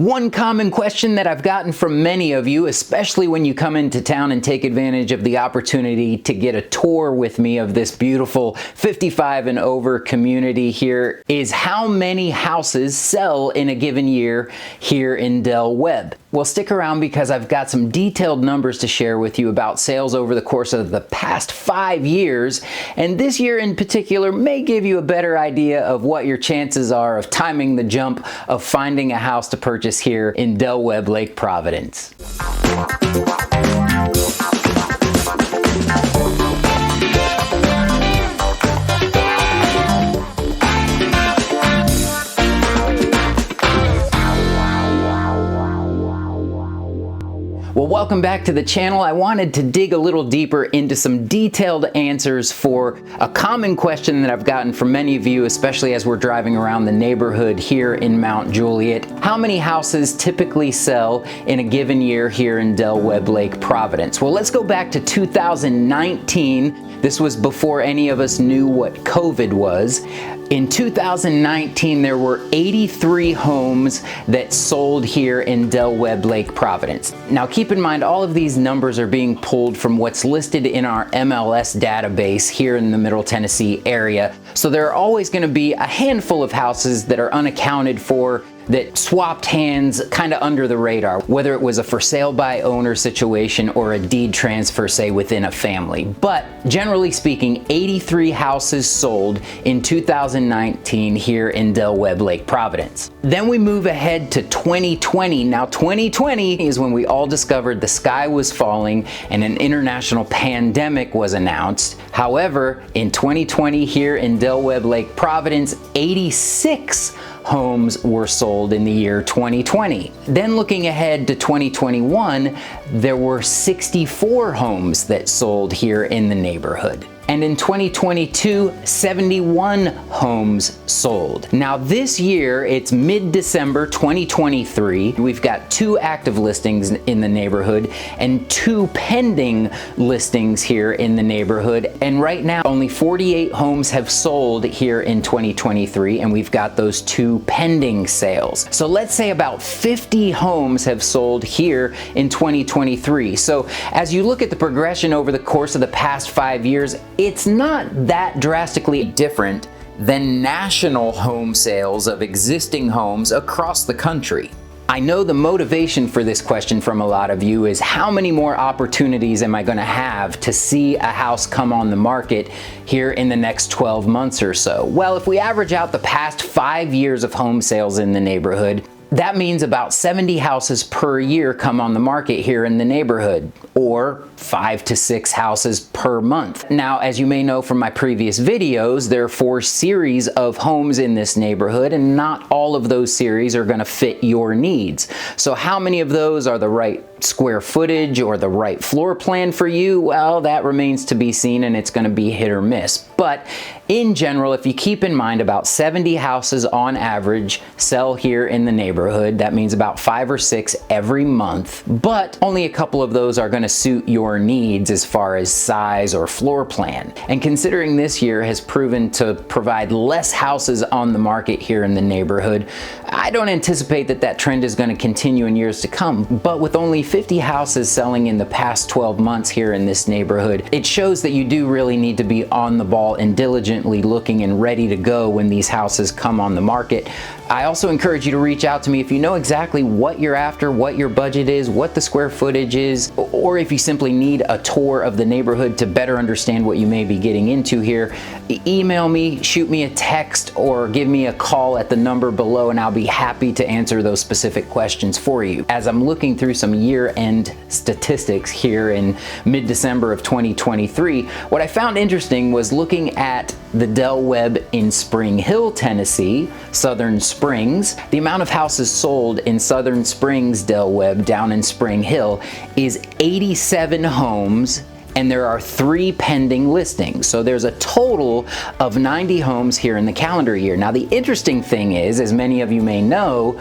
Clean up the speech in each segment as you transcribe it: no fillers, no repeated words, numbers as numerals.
One common question that I've gotten from many of you, especially when you come into town and take advantage of the opportunity to get a tour with me of this beautiful 55 and over community here, is how many houses sell in a given year here in Del Webb. Well, stick around because I've got some detailed numbers to share with you about sales over the course of the past 5 years, and this year in particular may give you a better idea of what your chances are of timing the jump of finding a house to purchase here in Del Webb Lake Providence. Well, welcome back to the channel. I wanted to dig a little deeper into some detailed answers for a common question that I've gotten from many of you, especially as we're driving around the neighborhood here in Mt Juliet. How many houses typically sell in a given year here in Del Webb Lake Providence? Well, let's go back to 2019. This was before any of us knew what COVID was. In 2019, there were 83 homes that sold here in Del Webb Lake Providence. Now, keep in mind, all of these numbers are being pulled from what's listed in our MLS database here in the Middle Tennessee area. So there are always going to be a handful of houses that are unaccounted for, that swapped hands kind of under the radar, whether it was a for sale by owner situation or a deed transfer, say, within a family. But generally speaking, 83 houses sold in 2019 here in Del Webb Lake Providence. Then we move ahead to 2020. Now, 2020 is when we all discovered the sky was falling and an international pandemic was announced. However, in 2020 here in Del Webb Lake Providence, 86 homes were sold in the year 2020. Then looking ahead to 2021, there were 64 homes that sold here in the neighborhood. And in 2022, 71 homes sold. Now this year, it's mid-December 2023. We've got 2 active listings in the neighborhood and 2 pending listings here in the neighborhood. And right now, only 48 homes have sold here in 2023, and we've got those 2 pending sales. So let's say about 50 homes have sold here in 2023. So as you look at the progression over the course of the past 5 years, it's not that drastically different than national home sales of existing homes across the country. I know the motivation for this question from a lot of you is, how many more opportunities am I going to have to see a house come on the market here in the next 12 months or so? Well, if we average out the past 5 years of home sales in the neighborhood, that means about 70 houses per year come on the market here in the neighborhood, or 5 to 6 houses per month. Now, as you may know from my previous videos, there are 4 series of homes in this neighborhood, and not all of those series are going to fit your needs. So how many of those are the right square footage or the right floor plan for you? Well, that remains to be seen, and it's going to be hit or miss. But in general, if you keep in mind about 70 houses on average sell here in the neighborhood, that means about 5 or 6 every month, but only a couple of those are going to suit your needs as far as size or floor plan. And considering this year has proven to provide less houses on the market here in the neighborhood, I don't anticipate that that trend is going to continue in years to come. But with only 50 houses selling in the past 12 months here in this neighborhood, it shows that you do really need to be on the ball and diligently looking and ready to go when these houses come on the market. I also encourage you to reach out to me if you know exactly what you're after, what your budget is, what the square footage is, or if you simply need a tour of the neighborhood to better understand what you may be getting into here. Email me, shoot me a text, or give me a call at the number below, and I'll be happy to answer those specific questions for you. As I'm looking through some year-end statistics here in mid-December of 2023, what I found interesting was looking at the Del Webb in Spring Hill, Tennessee, Southern Springs. The amount of houses sold in Southern Springs, Del Webb, down in Spring Hill, is 87 homes, and there are 3 pending listings. So there's a total of 90 homes here in the calendar year. Now, the interesting thing is, as many of you may know,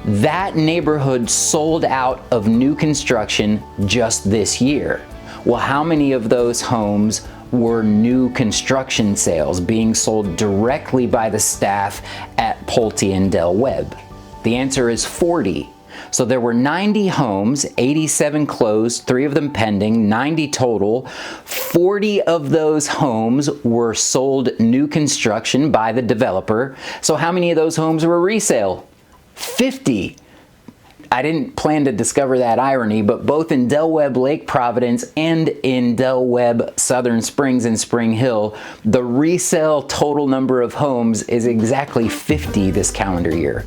that neighborhood sold out of new construction just this year. Well, how many of those homes were new construction sales being sold directly by the staff at Pulte and Del Webb? The answer is 40. So there were 90 homes, 87 closed, 3 of them pending, 90 total. 40 of those homes were sold new construction by the developer. So how many of those homes were resale? 50. I didn't plan to discover that irony, but both in Webb Lake Providence and in Webb Southern Springs in Spring Hill, the resale total number of homes is exactly 50 this calendar year.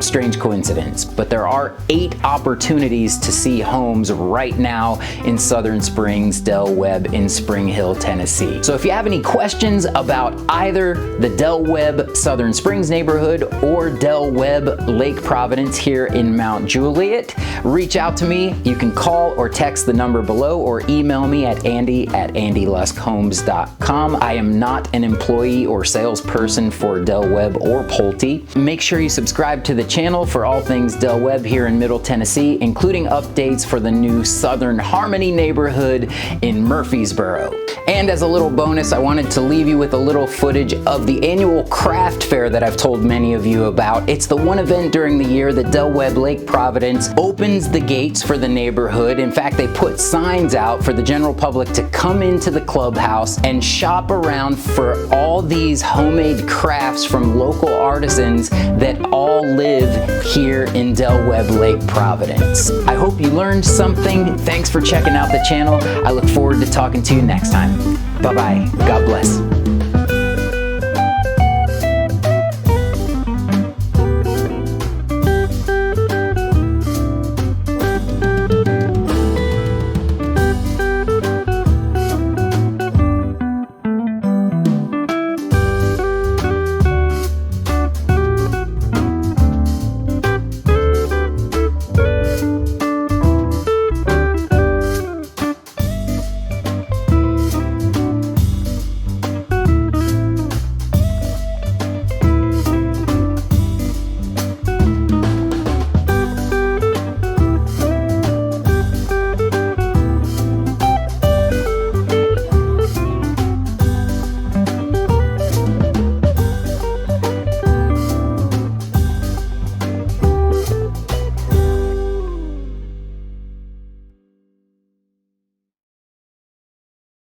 Strange coincidence, but there are 8 opportunities to see homes right now in Southern Springs, Webb in Spring Hill, Tennessee. So if you have any questions about either the Webb Southern Springs neighborhood or Webb Lake Providence here in Mt Juliet, reach out to me. You can call or text the number below or email me at andy@andyluskhomes.com. I am not an employee or salesperson for Webb or Pulte. Make sure you subscribe to the channel for all things Webb here in Middle Tennessee, including updates for the new Southern Harmony neighborhood in Murfreesboro. And as a little bonus, I wanted to leave you with a little footage of the annual craft fair that I've told many of you about. It's the one event during the year that Webb Lake Providence opens the gates for the neighborhood. In fact, they put signs out for the general public to come into the clubhouse and shop around for all these homemade crafts from local artisans that all live here in Webb Lake Providence. I hope you learned something. Thanks for checking out the channel. I look forward to talking to you next time. Bye-bye. God bless.